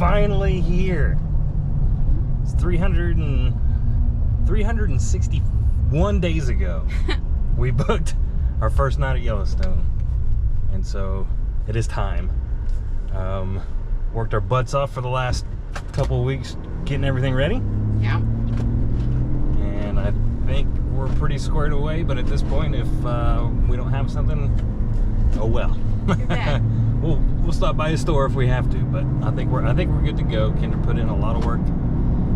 finally here. It's 361 days ago. We booked our first night at Yellowstone. And so it is time. Worked our butts off for the last couple of weeks getting everything ready. Yeah. And I think we're pretty squared away, but at this point, if we don't have something, oh well. You're back. We'll stop by a store if we have to, but I think we're good to go. Kendra put in a lot of work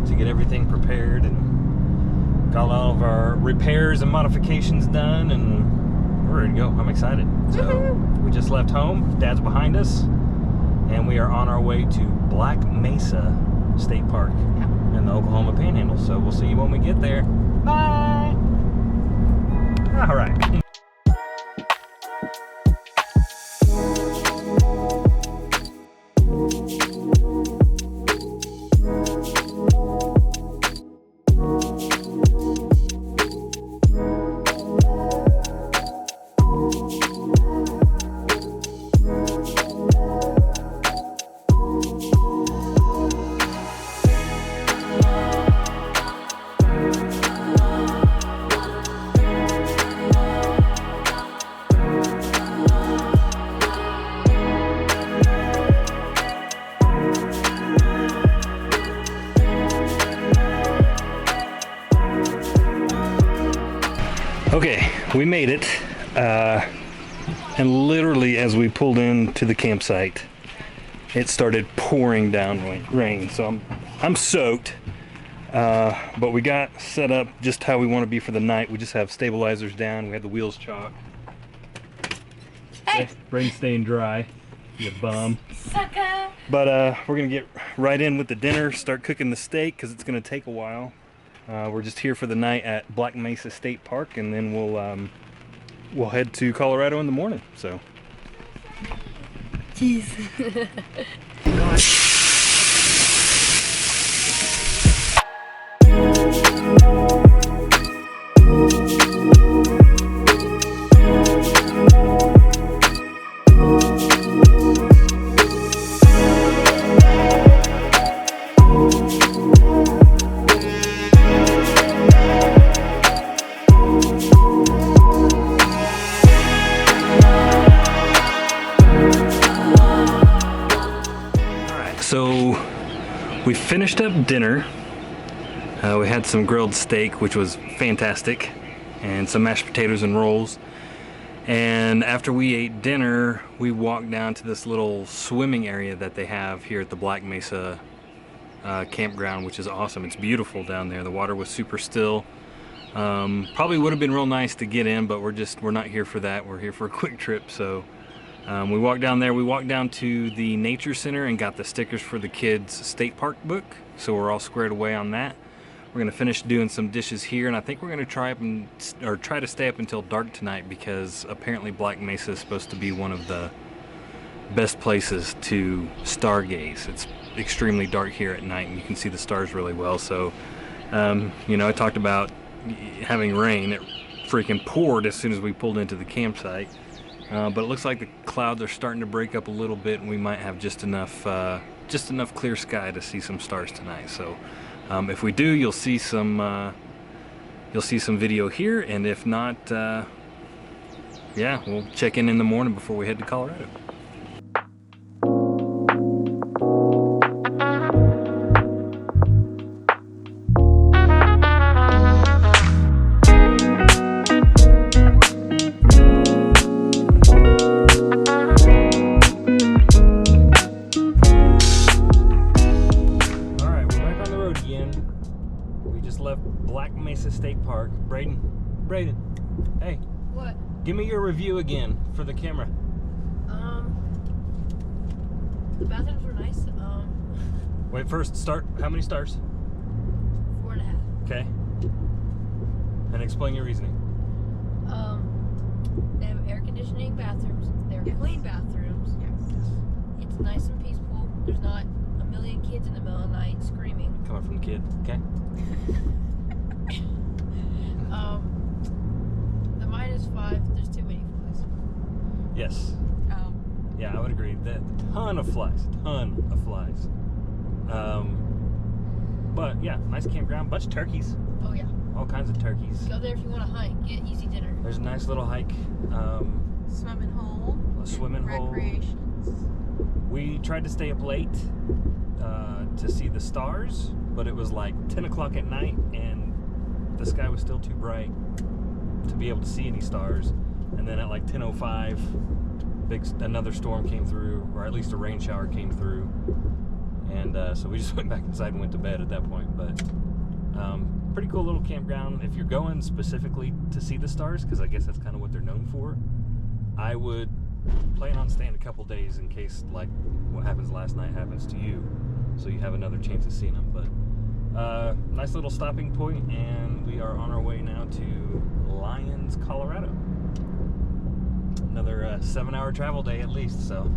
to get everything prepared and got all of our repairs and modifications done, and we're ready to go. I'm excited. So we just left home. Dad's behind us, and we are on our way to Black Mesa State Park in the Oklahoma Panhandle. So we'll see you when we get there. Bye. All right. Okay, we made it, and literally as we pulled into the campsite, it started pouring down rain. So I'm soaked, but we got set up just how we want to be for the night. We just have stabilizers down. We have the wheels chalked. Hey, Rain's staying dry. You bum. sucker. But we're gonna get right in with the dinner. Start cooking the steak because it's gonna take a while. We're just here for the night at Black Mesa State Park, and then we'll head to Colorado in the morning. So. Jeez. So we finished up dinner. We had some grilled steak, which was fantastic, and some mashed potatoes and rolls. And after we ate dinner, we walked down to this little swimming area that they have here at the Black Mesa campground, which is awesome. It's beautiful down there. The water was super still. Probably would have been real nice to get in, but we're not here for that. We're here for a quick trip. So we walked down there. We walked down to the nature center and got the stickers for the kids' state park book. So we're all squared away on that. We're gonna finish doing some dishes here, and I think we're gonna try to stay up until dark tonight, because apparently Black Mesa is supposed to be one of the best places to stargaze. It's extremely dark here at night, and you can see the stars really well. So, you know, I talked about having rain. It freaking poured as soon as we pulled into the campsite. But it looks like the clouds are starting to break up a little bit, and we might have just enough clear sky to see some stars tonight. So if we do, you'll see some video here, and if not, yeah, we'll check in the morning before we head to Colorado. State Park. Braden, hey. What? Give me your review again for the camera. The bathrooms were nice. Wait, first start. How many stars? 4.5. Okay. And explain your reasoning. They have air conditioning bathrooms. They're clean bathrooms. Yes. It's nice and peaceful. There's not a million kids in the middle of the night screaming. Coming from the kid, okay? The -5, there's too many flies. Yes. Oh. Yeah, I would agree. That ton of flies. But yeah, nice campground. Bunch of turkeys. Oh yeah. All kinds of turkeys. Go there if you want to hike. Get easy dinner. There's a nice little hike. Swimming hole. A swimming hole. Recreations. We tried to stay up late to see the stars, but it was like 10 o'clock at night and the sky was still too bright to be able to see any stars. And then at like 10:05, another storm came through, or at least a rain shower came through. And so we just went back inside and went to bed at that point. But pretty cool little campground. If you're going specifically to see the stars, because I guess that's kind of what they're known for, I would plan on staying a couple days in case like what happens last night happens to you, so you have another chance of seeing them. But nice little stopping point, and we are on our way now to Lyons, Colorado. Another 7-hour travel day at least, so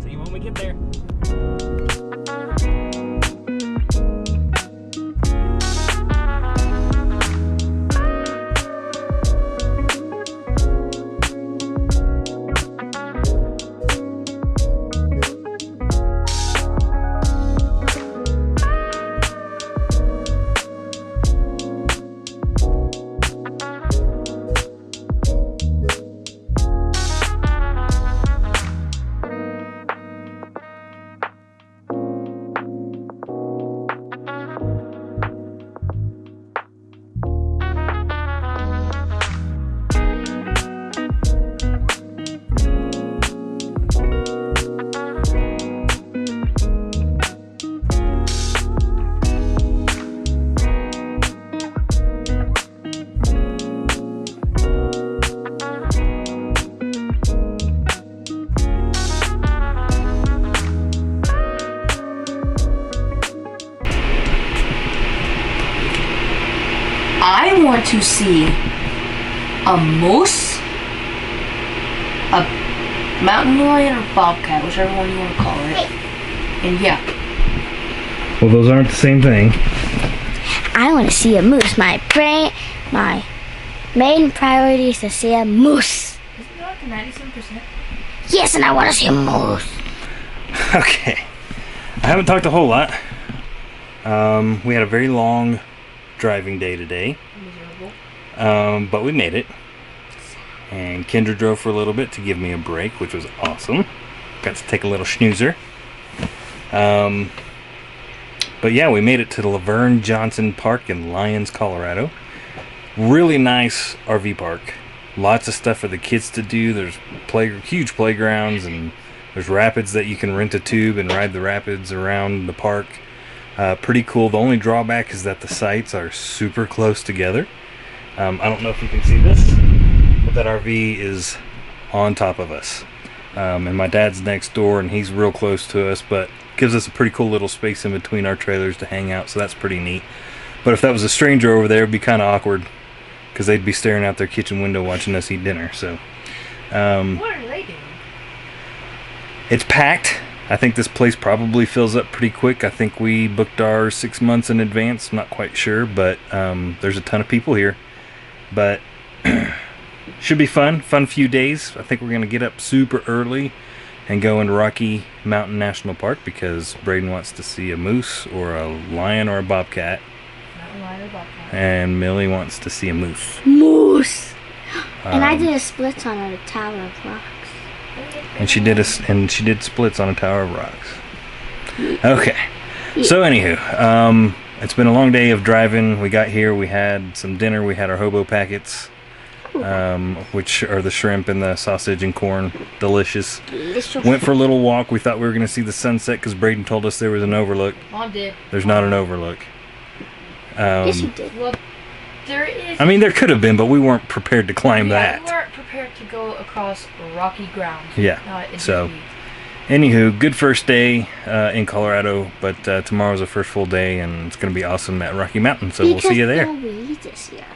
see you when we get there. I want to see a moose, a mountain lion, or bobcat, whichever one you want to call it. And yeah. Well, those aren't the same thing. I want to see a moose. My main priority is to see a moose. Isn't that like 97%? Yes, and I want to see a moose. Okay. I haven't talked a whole lot. We had a very long driving day today. Miserable. But we made it. And Kendra drove for a little bit to give me a break, which was awesome. Got to take a little snoozer. But yeah, we made it to the Laverne Johnson Park in Lyons, Colorado. Really nice RV park. Lots of stuff for the kids to do. There's huge playgrounds, and there's rapids that you can rent a tube and ride the rapids around the park. Pretty cool. The only drawback is that the sites are super close together. I don't know if you can see this, but that RV is on top of us. And my dad's next door, and he's real close to us, but gives us a pretty cool little space in between our trailers to hang out, so that's pretty neat. But if that was a stranger over there, it'd be kind of awkward, because they'd be staring out their kitchen window watching us eat dinner. So What are they doing? it's packed. I think this place probably fills up pretty quick. I think we booked ours 6 months in advance. I'm not quite sure, but there's a ton of people here. But should be fun few days. I think we're going to get up super early and go into Rocky Mountain National Park because Braden wants to see a moose or a lion or a bobcat. Mountain lion or bobcat. And Millie wants to see a moose. Moose. And I did a splits on a tower of rocks. And she did splits on a tower of rocks. Okay. So anywho, it's been a long day of driving. We got here, we had some dinner, we had our hobo packets, which are the shrimp and the sausage and corn. Delicious. Went for a little walk. We thought we were going to see the sunset because Braden told us there was an overlook. Mom did. There's not an overlook. Yes, you did. Well, there is. I mean, there could have been, but we weren't prepared to climb that. We weren't prepared to go across rocky ground. Yeah. So, anywho, good first day in Colorado, but tomorrow's the first full day, and it's going to be awesome at Rocky Mountain, so we'll see you there. This year.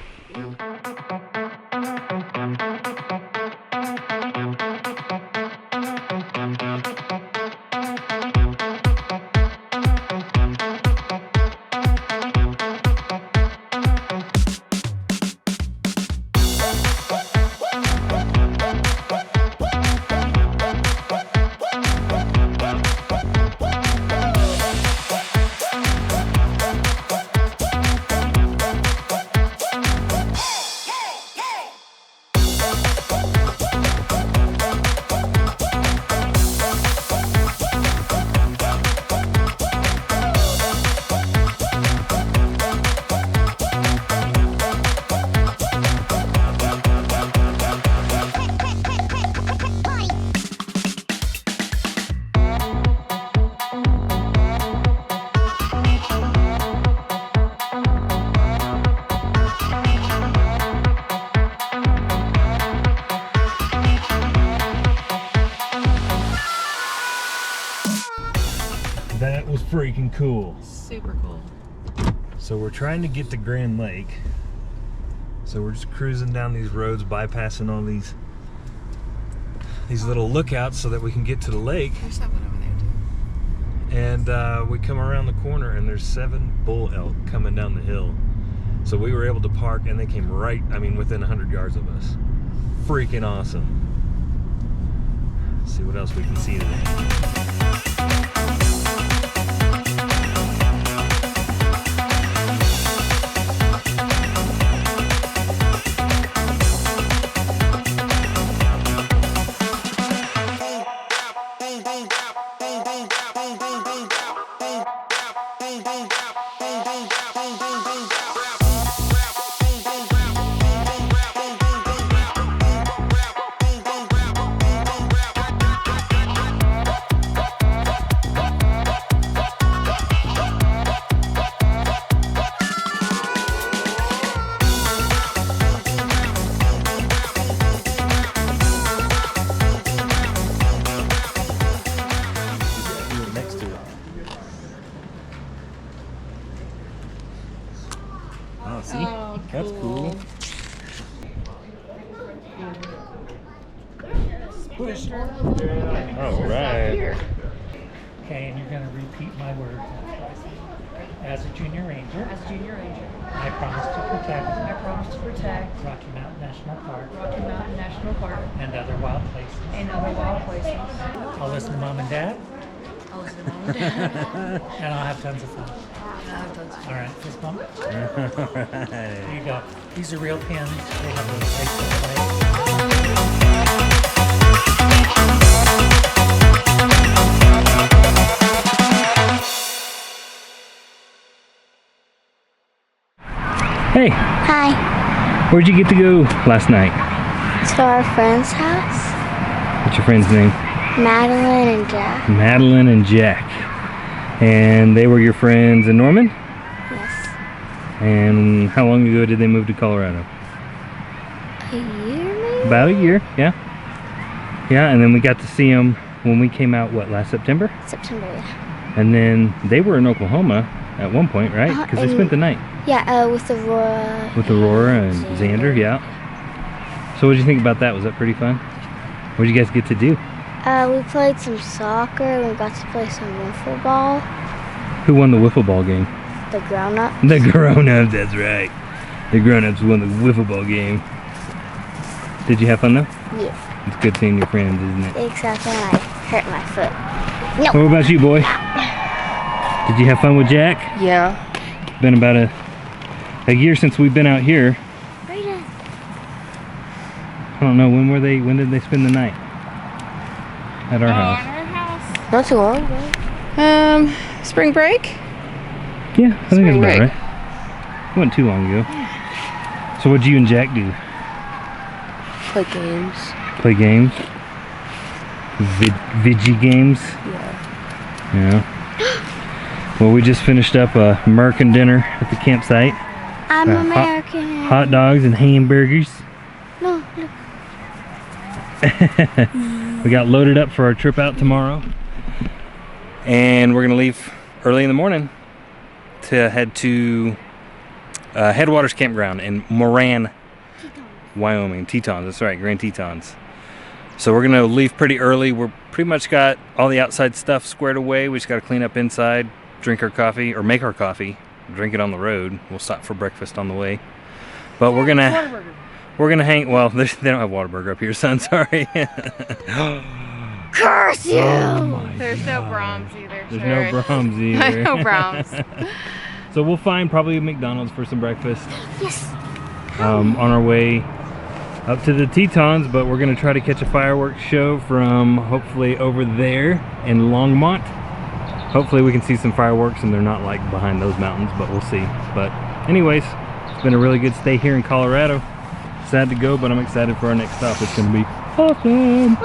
freaking cool. Super cool. So we're trying to get to Grand Lake. So we're just cruising down these roads, bypassing all these little lookouts so that we can get to the lake. There's something over there too. And we come around the corner and there's 7 bull elk coming down the hill. So we were able to park and they came right, I mean, within 100 yards of us. Freaking awesome. Let's see what else we can see today. Next to it. Oh, see? Oh, That's cool. Push. All right. Okay, and you're going to repeat my words. As a junior ranger, As Junior Ranger, I promise to protect I promise to protect Rocky Mountain National Park Rocky Mountain National Park and other wild places. and other wild places. I'll listen to Mom and Dad, I'll listen to Mom and Dad. and I'll have tons of fun. And I'll have tons of fun. All right, fist bump. Alright. Here you go. These are real pins. They have a place to play. Hey, Hi. where'd you get to go last night? To our friend's house. What's your friend's name? Madeline and Jack. Madeline and Jack. And they were your friends in Norman? Yes. And how long ago did they move to Colorado? A year maybe? About a year, yeah. Yeah, and then we got to see them when we came out, what, last September? September, yeah. And then they were in Oklahoma at one point, right? Because they and- spent the night Yeah, with Aurora. with Aurora and Xander, yeah. So what did you think about that? Was that pretty fun? What did you guys get to do? We played some soccer. We got to play some wiffle ball. Who won the wiffle ball game? The grown-up. The grown-ups, that's right. The grown-ups won the wiffle ball game. Did you have fun though? Yeah, It's good seeing your friends, isn't it? except when I hurt my foot. What about you, boy? Did you have fun with Jack? Yeah. Been about a year since we've been out here. Right in. I don't know, when did they spend the night? At our house. Not too long ago. Spring break? Yeah, I think Spring that's break. about right. It wasn't too long ago. So what'd you and Jack do? Play games. Play games? Vigi games? Yeah. Yeah. Well, we just finished up a American dinner at the campsite. I'm hot- American. Hot dogs and hamburgers. No, look. We got loaded up for our trip out tomorrow. And we're gonna leave early in the morning to head to Headwaters Campground in Moran, Wyoming. Tetons, that's right, Grand Tetons. So we're gonna leave pretty early. We're pretty much got all the outside stuff squared away. We just gotta clean up inside, drink our coffee, or make our coffee, drink it on the road. We'll stop for breakfast on the way. But we're gonna hang, well, they don't have Whataburger up here, son, sorry. Curse you! There's no Brahms either. There's sorry. no Brahms either. No Brahms. So we'll find probably a McDonald's for some breakfast Yes. on our way up to the Tetons, but we're gonna try to catch a fireworks show from hopefully over there in Longmont. Hopefully we can see some fireworks and they're not like behind those mountains, but we'll see. But anyways, it's been a really good stay here in Colorado. Sad to go, but I'm excited for our next stop. It's gonna be awesome.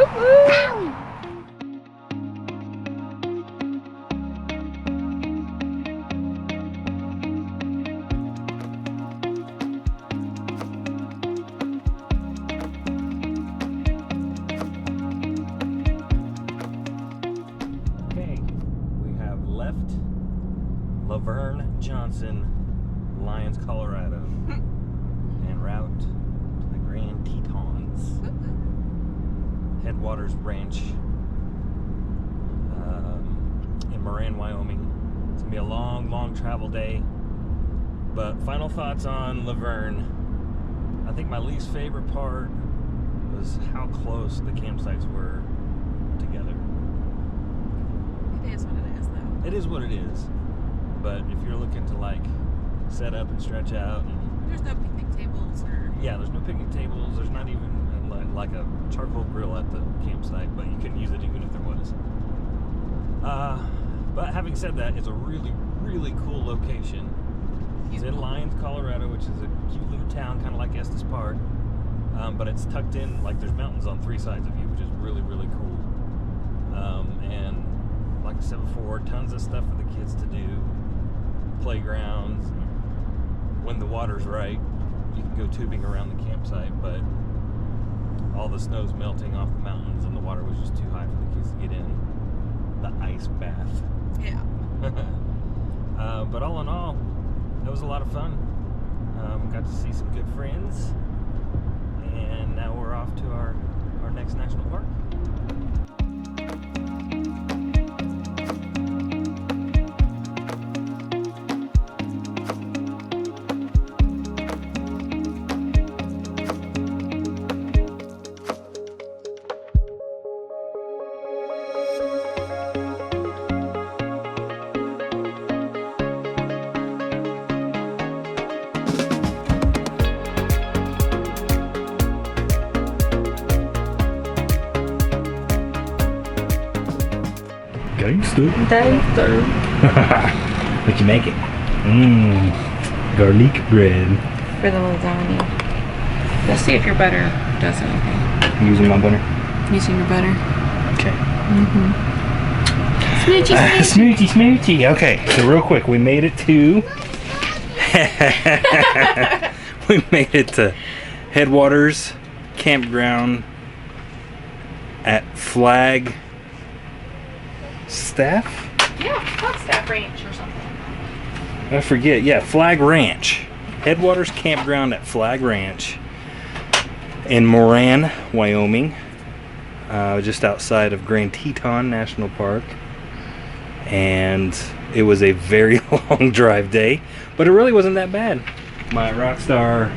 Okay, we have left Laverne Johnson, Lyons, Colorado, en route to the Grand Tetons Headwaters Ranch in Moran, Wyoming. It's gonna be a long, long travel day. But final thoughts on Laverne. I think my least favorite part was how close the campsites were together. It is what it is, though. It is what it is. But if you're looking to like set up and stretch out, and There's no picnic tables or. yeah, there's no picnic tables. There's not even like a charcoal grill at the campsite, but you couldn't use it even if there was. But having said that, it's a really, really cool location. It's in Lyons, Colorado, which is a cute little town, kind of like Estes Park. But it's tucked in, like there's mountains on 3 sides of you, which is really, really cool. And like I said before, tons of stuff for the kids to do. Playgrounds. When the water's right, you can go tubing around the campsite, but all the snow's melting off the mountains and the water was just too high for the kids to get in the ice bath. Yeah. But all in all, it was a lot of fun. Got to see some good friends, and now we're off to our next national park. Gangster. What'd you make it? Garlic bread. For the lasagna. Let's see if your butter does anything. I'm using my butter. Using your butter. Okay. Smoochie, Smoochie. Okay, so real quick, we made it to Headwaters Campground at Flagstaff. Yeah, Flagstaff Ranch or something. I forget. Yeah, Flag Ranch. Headwaters Campground at Flag Ranch in Moran, Wyoming, just outside of Grand Teton National Park. And it was a very long drive day, but it really wasn't that bad. My rockstar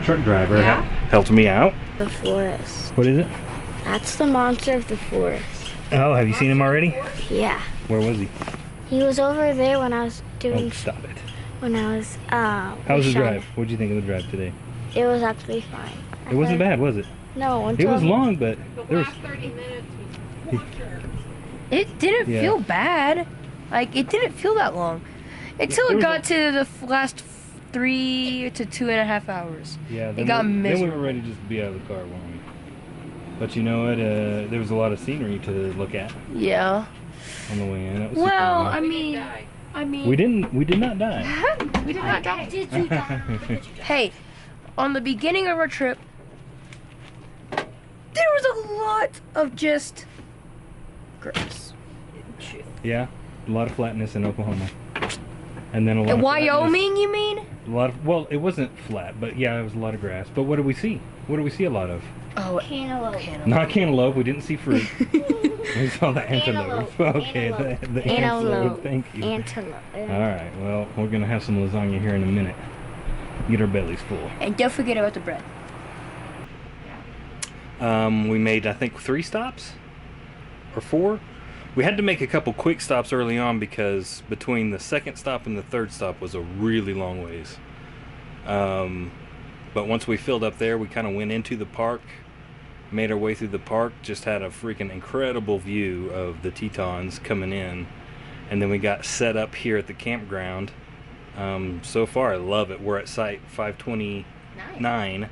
truck driver helped me out. The forest. What is it? That's the monster of the forest. Oh, have you seen him already? Yeah. Where was he? He was over there when I was doing. Oh, stop it. When I was. How was the drive? What did you think of the drive today? It was actually fine. It wasn't bad, was it? No, It was long, but there was. 30 minutes was It didn't feel bad. Like, it didn't feel that long. Until it got to the last 3 to 2.5 hours. Yeah, it got then miserable. we were ready to just be out of the car, weren't we? But you know what? There was a lot of scenery to look at Yeah. on the way in. It was Well, super I mean, we did not die. we did not die. Did you die? Hey, on the beginning of our trip, there was a lot of just grass. Yeah, a lot of flatness in Oklahoma, and then a lot. In of Wyoming, you mean? flatness. A lot of, well, it wasn't flat, but yeah, it was a lot of grass. But what did we see? What did we see a lot of? Oh, Cantaloupe. Not cantaloupe. We didn't see fruit. We saw the antelope. Antelope. Okay, the antelope. Antelope. Thank you. Antelope. All right. Well, we're gonna have some lasagna here in a minute. Get our bellies full. And don't forget about the bread. We made, I think, 3 stops or 4. We had to make a couple quick stops early on because between the second stop and the third stop was a really long ways. But once we filled up there, we kind of went into the park, made our way through the park, just had a freaking incredible view of the Tetons coming in. And then we got set up here at the campground. So far, I love it. We're at site 529.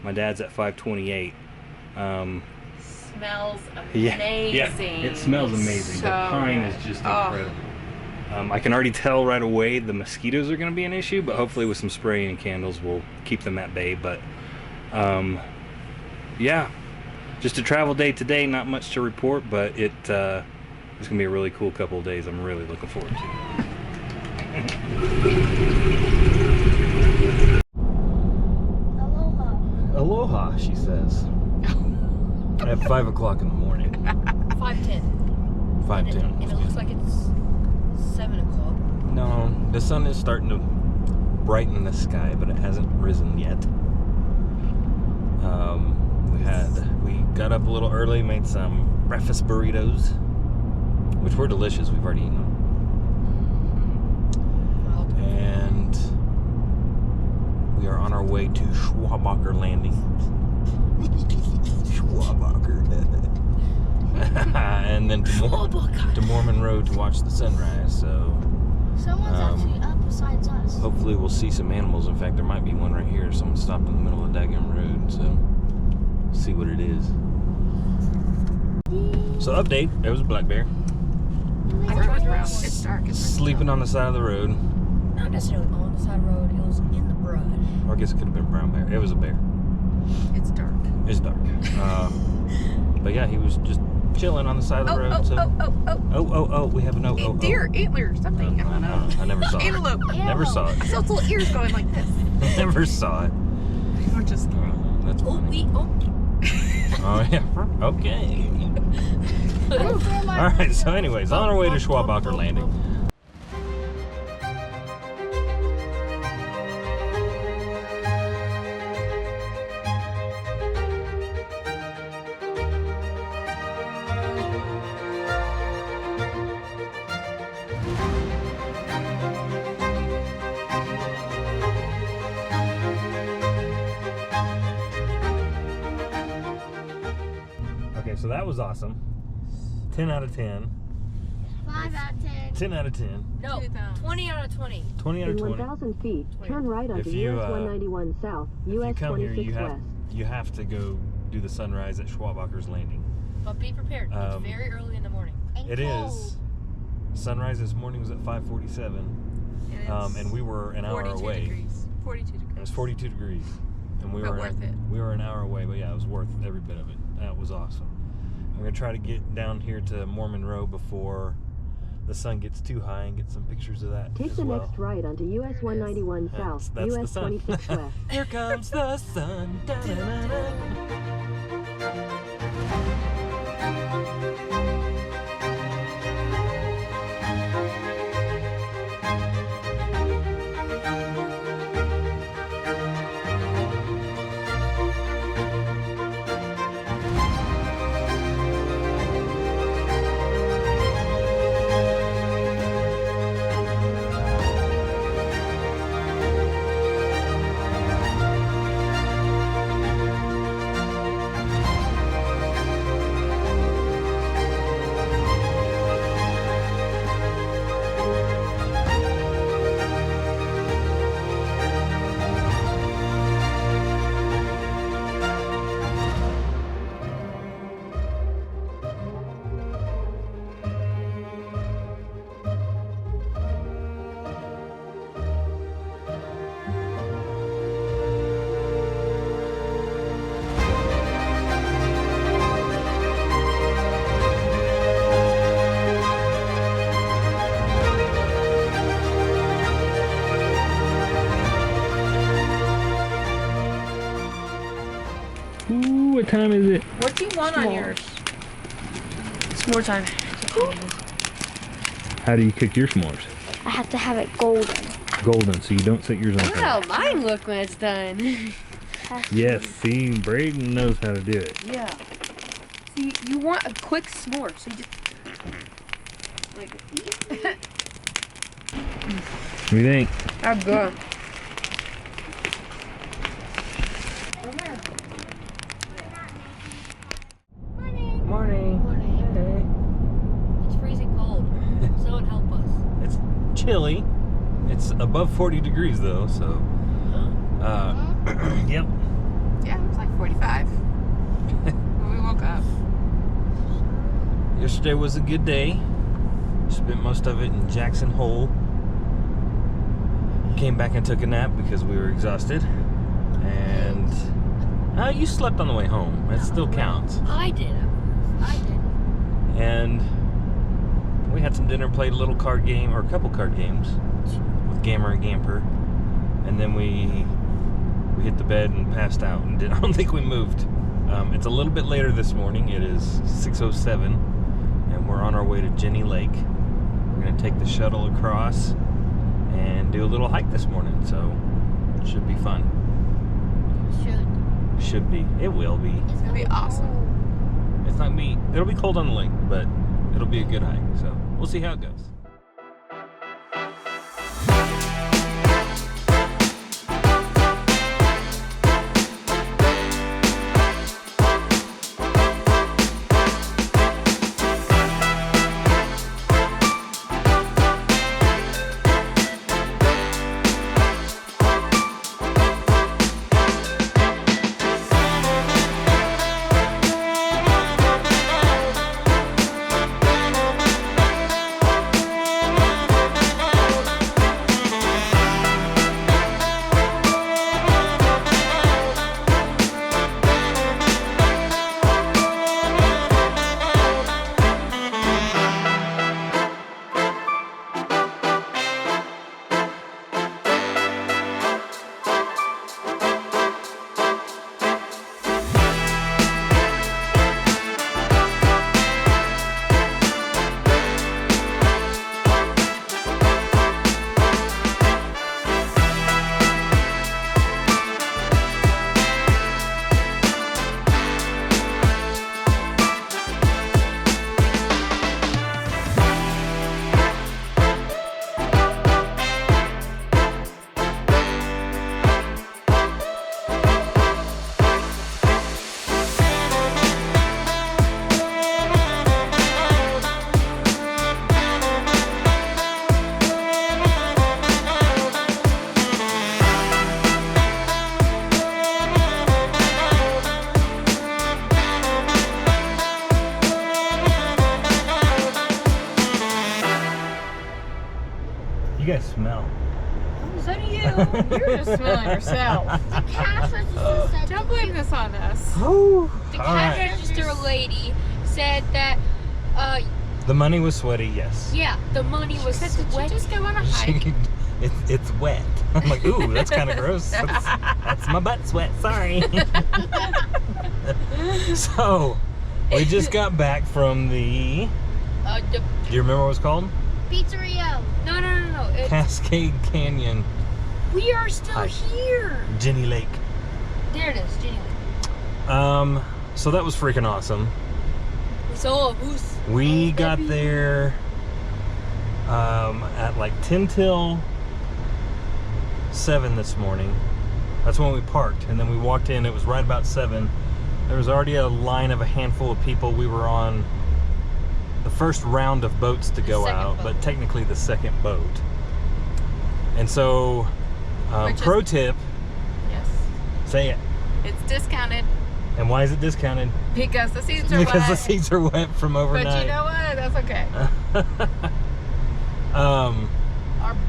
My dad's at 528. smells Yeah, amazing. it smells amazing. The So pine good. is just Oh. incredible. I can already tell right away the mosquitoes are going to be an issue, but hopefully with some spraying and candles we'll keep them at bay. But yeah, just a travel day today, not much to report, but it's going to be a really cool couple of days. I'm really looking forward to it. Aloha. Aloha, she says. At 5 o'clock in the morning. 5:10. 5:10. And it looks like it's 7 o'clock. No, the sun is starting to brighten the sky, but it hasn't risen yet. We got up a little early, made some breakfast burritos, which were delicious. We've already eaten them. And we are on our way to Schwabacher Landing. Schwabacher. And then to Mormon Road to watch the sunrise. So Someone's actually up besides us. hopefully we'll see some animals. In fact, there might be one right here. Someone stopped in the middle of the daggum road, so we'll see what it is. So update, there was a black bear I drove around. It's dark. It's sleeping on the side of the road. Not necessarily on the side of the road, it was in the brush. Or I guess it could have been a brown bear. It was a bear. It's dark. It's dark. But yeah, he was just chilling on the side of the road. So we have an Deer, antler, something. I don't know. I never saw it. Antelope. Never saw it. So its little ears going like this. Never saw it. We're just kidding. That's funny. Oh yeah. Okay. All right. So, anyways, on our way to Schwabacher Landing. Okay, so that was awesome. 10 out of 10. 5 out of 10. 10 out of 10. No, 20 out of 20. 20 out of In 20. 1,000 feet, turn right onto If you, US 191 South, If you US come here, 26 West. you have to go do the sunrise at Schwabacher's Landing. But be prepared. It's very early in the morning. And It cold. is. Sunrise this morning was at 5:47, and we were an hour 42 away. degrees. 42 It degrees. was 42 degrees, and we But were worth it. We were an hour away, but yeah, it was worth every bit of it. That was awesome. I'm gonna try to get down here to Mormon Road before the sun gets too high and get some pictures of that Take as the well. next right onto US 191 South, That's the US sun. 26 West. Here comes the sun. Da-da-da-da. Ooh, what time is it? What do you want on yours? S'more time. How do you cook your s'mores? I have to have it golden. Golden, so you don't set yours on Look fire. how mine look when it's done. Yes, see, Braden knows how to do it. Yeah. See, you want a quick s'more, so you just like. What do you think? That's good. Morning. It's freezing cold. Someone help us. It's chilly. It's above 40 degrees though, so. Yep. Yeah, it was like 45 when we woke up. Yesterday was a good day. Spent most of it in Jackson Hole. Came back and took a nap because we were exhausted. And you slept on the way home. That still counts. I did. And we had some dinner, played a little card game, or a couple card games. Gammer and Gamper, and then we hit the bed and passed out, and I don't think we moved. It's a little bit later this morning. It is 6:07, and we're on our way to Jenny Lake. We're gonna take the shuttle across and do a little hike this morning, so it should be fun. Should be. It will be. It's gonna be awesome. It's not me. It'll be cold on the lake, but it'll be a good hike. So we'll see how it goes. You guys smell. So do you. You're just smelling yourself. Cash register said Don't blame this on us. Oh, The cash register lady said that, the money was sweaty, yes. yeah, the money was Did you sweaty. just go on a hike? It's wet. I'm like, ooh, that's kind of gross. That's my butt sweat. Sorry. So, we just got back from the. Do you remember what it was called? Pizzeria. No. Cascade Canyon. We are still Hike. here. Jenny Lake. There it is, Jenny Lake. So that was freaking awesome. We saw a moose. We got there at like 10 till 7 this morning. That's when we parked, and then we walked in. It was right about 7. There was already a line of a handful of people. We were on the first round of boats to go second out, boat. but technically the second boat. And so, Which is- pro tip, Yes. say it. It's discounted And why is it discounted? because the seats are Because wet. the seats are wet from overnight. But you know what? That's okay.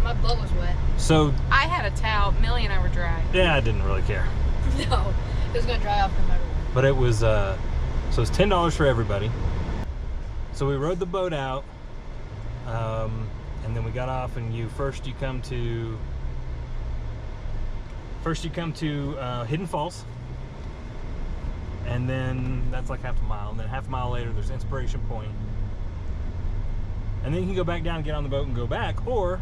My butt was wet. So, I had a towel. Millie and I were dry. yeah, I didn't really care. No, it was gonna dry off no matter what. But it was, so it's $10 for everybody. So we rode the boat out, and then we got off, and you come to Hidden Falls, and then that's like half a mile, and then half a mile later there's Inspiration Point, and then you can go back down and get on the boat and go back, or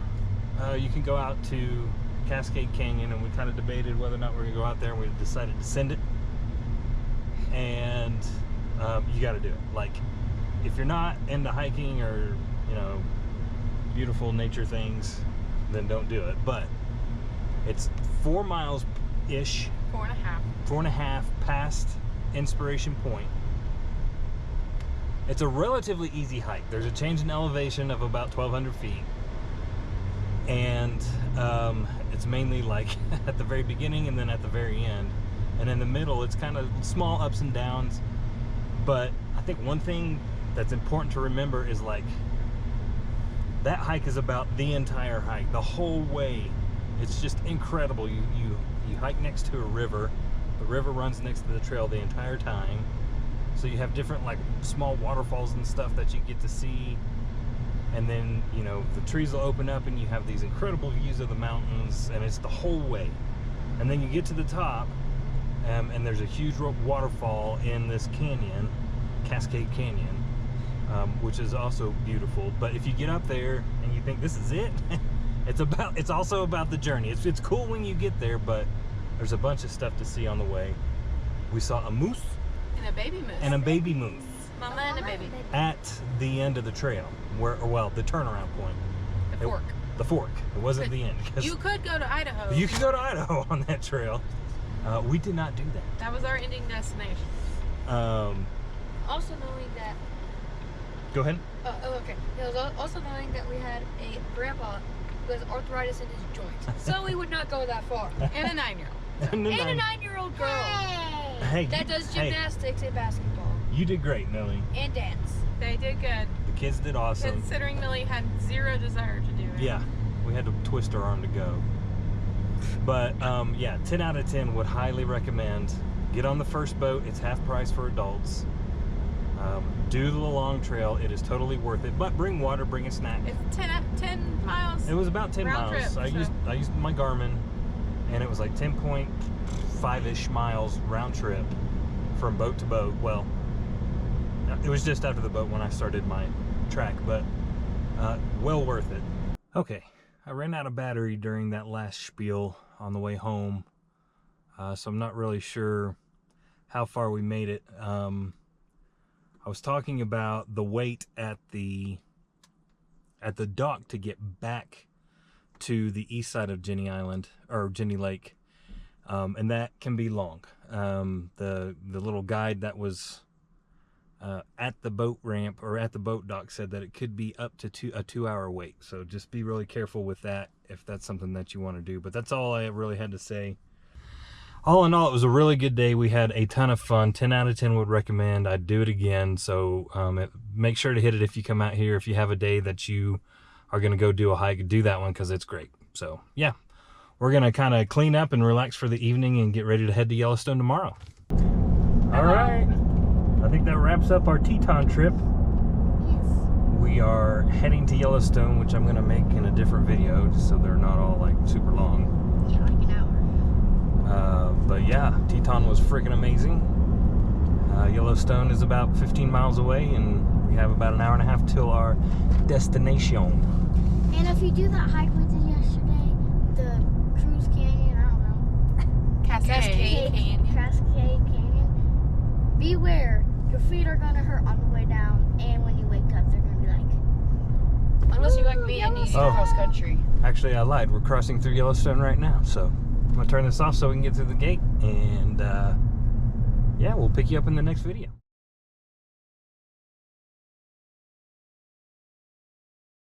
you can go out to Cascade Canyon, and we kind of debated whether or not we're gonna go out there, and we decided to send it. And you got to do it. Like, if you're not into hiking or, you know, beautiful nature things, then don't do it. But it's 4 miles ish, 4.5. 4.5 past Inspiration Point. It's a relatively easy hike. There's a change in elevation of about 1,200 feet, and it's mainly like at the very beginning and then at the very end. And in the middle, it's kind of small ups and downs. But I think one thing that's important to remember is, like, that hike is about the entire hike, the whole way. It's just incredible. You hike next to a river. The river runs next to the trail the entire time. So you have different, like, small waterfalls and stuff that you get to see. and then, you know, the trees will open up and you have these incredible views of the mountains, and it's the whole way. And then you get to the top, and there's a huge waterfall in this canyon, Cascade Canyon, which is also beautiful. But if you get up there and you think this is it, it's also about the journey. It's cool when you get there, but there's a bunch of stuff to see on the way. We saw a moose And a baby moose. and a baby moose Mama and a baby. at the end of the trail, well, the turnaround point. The fork. The fork. It wasn't the end. 'Cause You could go to Idaho. you could go to Idaho on that trail. We did not do that. That was our ending destination. Also knowing that, Go ahead. okay. It was also knowing that we had a grandpa who has arthritis in his joints, so we would not go that far. And a 9-year-old. And And a 9-year-old girl Hey, that does hey, gymnastics and basketball you did great, Millie. and dance. They did good. The kids did awesome. Considering Millie had zero desire to do it. Yeah, we had to twist our arm to go. But yeah, 10 out of 10 would highly recommend. Get on the first boat. It's half price for adults. Do the long trail. It is totally worth it. But bring water, bring a snack. It's 10 miles. It was about 10 round miles. trip, I used my Garmin, and it was like 10.5-ish miles round trip from boat to boat. Well, it was just after the boat when I started my track, but well worth it. Okay, I ran out of battery during that last spiel on the way home, so I'm not really sure how far we made it. I was talking about the wait at the dock to get back to the east side of Jenny Island, or Jenny Lake, and that can be long. The little guide that was at the boat ramp or at the boat dock said that it could be up to a 2-hour wait. So just be really careful with that if that's something that you want to do. But that's all I really had to say. All in all, it was a really good day. We had a ton of fun. 10 out of 10 would recommend. I'd do it again. So make sure to hit it if you come out here. If you have a day that you are going to go do a hike, do that one because it's great. So yeah, we're going to kind of clean up and relax for the evening and get ready to head to Yellowstone tomorrow. All right. I think that wraps up our Teton trip. We are heading to Yellowstone, which I'm going to make in a different video just so they're not all like super long. Yeah, like an hour. But yeah, Teton was freaking amazing. Yellowstone is about 15 miles away, and we have about an hour and a half till our destination. And if you do that hike we did yesterday, the Cruise Canyon, I don't know. Cascade Canyon. Cascade Canyon. Beware, your feet are gonna hurt on the way down, and when you wake up, they're gonna be like, Unless you're like me and need to Oh. cross country. Actually, I lied. We're crossing through Yellowstone right now, so I'm gonna turn this off so we can get through the gate, and yeah, we'll pick you up in the next video.